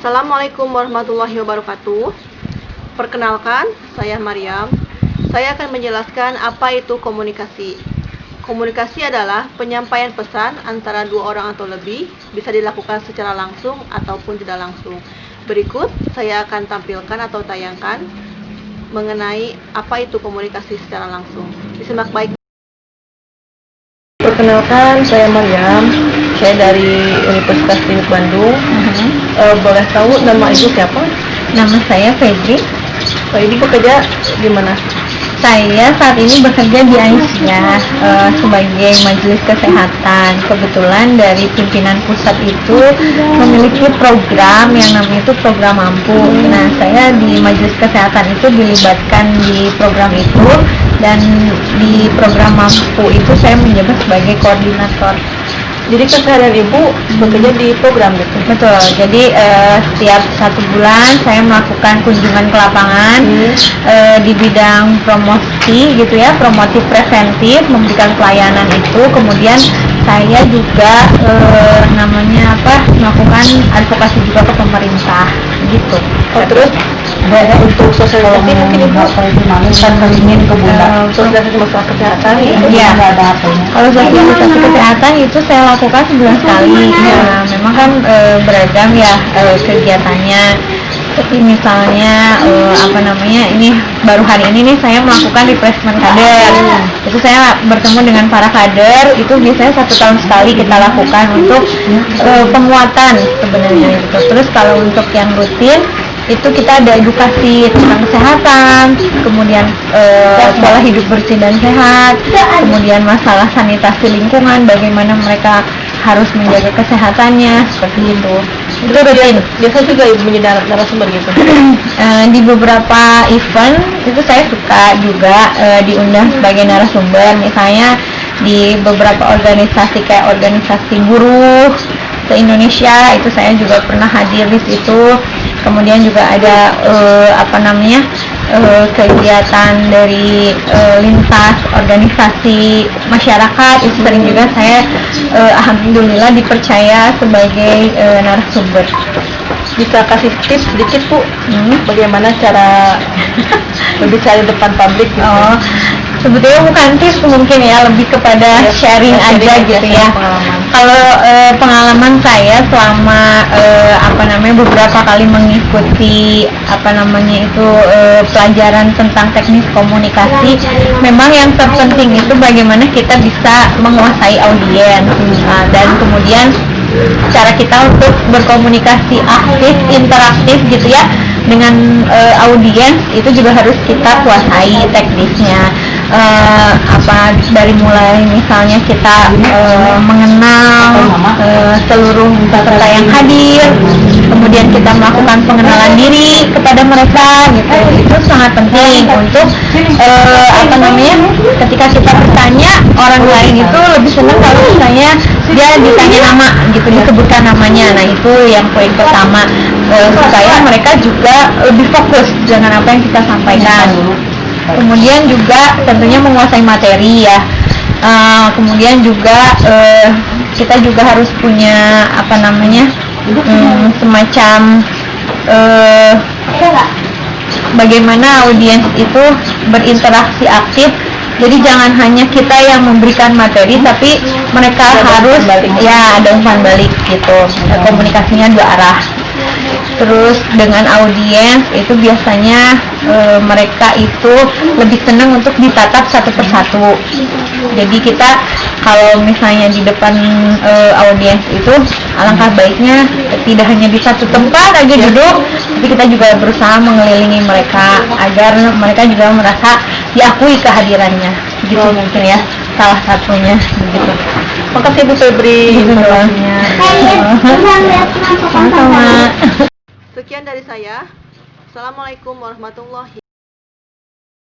Assalamualaikum warahmatullahi wabarakatuh. Perkenalkan, saya Maryam. Saya akan menjelaskan apa itu komunikasi. Komunikasi adalah penyampaian pesan antara dua orang atau lebih, bisa dilakukan secara langsung ataupun tidak langsung. Berikut saya akan tampilkan atau tayangkan mengenai apa itu komunikasi secara langsung. Disimak baik. Perkenalkan, saya Maryam. Saya dari Universitas Teknik Bandung. Boleh tahu nama ibu siapa? Nama saya Febri. Ini bekerja di mana? Saya saat ini bekerja di Aisyah sebagai majelis kesehatan. Kebetulan dari pimpinan pusat itu memiliki program yang namanya itu program mampu. Nah, saya di majelis kesehatan itu dilibatkan di program itu, dan di program mampu itu saya menjabat sebagai koordinator. Jadi keseharian ibu bekerja di program gitu? Betul, jadi setiap 1 bulan saya melakukan kunjungan ke lapangan di bidang promosi gitu ya, promotif preventif, memberikan pelayanan itu. Kemudian saya juga melakukan advokasi juga ke pemerintah gitu. Terus untuk sosialisasi mungkin ibu ingin ke Bunda sosialisasi masalah kesehatan ya. Kalau sosialisasi kesehatan itu saya lakukan sebulan sekali. Nah, memang kan beragam ya kegiatannya. Seperti misalnya ini baru hari ini nih saya melakukan refreshment kader. Itu saya bertemu dengan para kader, itu biasanya 1 tahun sekali kita lakukan untuk penguatan sebenarnya gitu. Terus kalau untuk yang rutin itu kita ada edukasi tentang kesehatan, kemudian pola hidup bersih dan sehat, kemudian masalah sanitasi lingkungan, bagaimana mereka harus menjaga kesehatannya, seperti itu. Itu rutin. Biasa juga ibu menjadi narasumber gitu? Di beberapa event itu saya suka juga diundang sebagai narasumber, misalnya di beberapa organisasi kayak organisasi buruh se-Indonesia, itu saya juga pernah hadir di situ. Kemudian juga ada kegiatan dari lintas organisasi masyarakat, itu sering juga saya alhamdulillah dipercaya sebagai narasumber. Bisa kasih tips sedikit Bu, bagaimana cara berbicara di depan publik gitu? Sebetulnya bukan tips mungkin ya, lebih kepada sharing aja gitu ya. Kalau pengalaman saya selama beberapa kali mengikuti pelajaran tentang teknis komunikasi, memang yang terpenting itu bagaimana kita bisa menguasai audiens, dan kemudian cara kita untuk berkomunikasi aktif, interaktif gitu ya dengan audiens, itu juga harus kita kuasai teknisnya. Dari mulai misalnya kita mengenal seluruh peserta yang hadir, kemudian kita melakukan pengenalan diri kepada mereka gitu. Itu sangat penting untuk ketika kita bertanya, orang lain itu lebih senang kalau misalnya dia ditanya nama gitu, disebutkan namanya. Nah, itu yang poin pertama, supaya mereka juga lebih fokus dengan apa yang kita sampaikan. Kemudian juga tentunya menguasai materi ya. Kemudian juga kita juga harus punya semacam bagaimana audiens itu berinteraksi aktif. Jadi jangan hanya kita yang memberikan materi, tapi mereka harus ada umpan balik gitu. Komunikasinya 2 arah. Terus dengan audiens itu biasanya mereka itu lebih senang untuk ditatap satu persatu. Jadi kita kalau misalnya di depan audiens itu, alangkah baiknya tidak hanya di satu tempat aja duduk, tapi kita juga berusaha mengelilingi mereka agar mereka juga merasa diakui kehadirannya. Gitu mungkin ya, salah satunya begitu. Makasih Bu Febri informasinya. Sama-sama. Sekian dari saya. Assalamualaikum warahmatullahi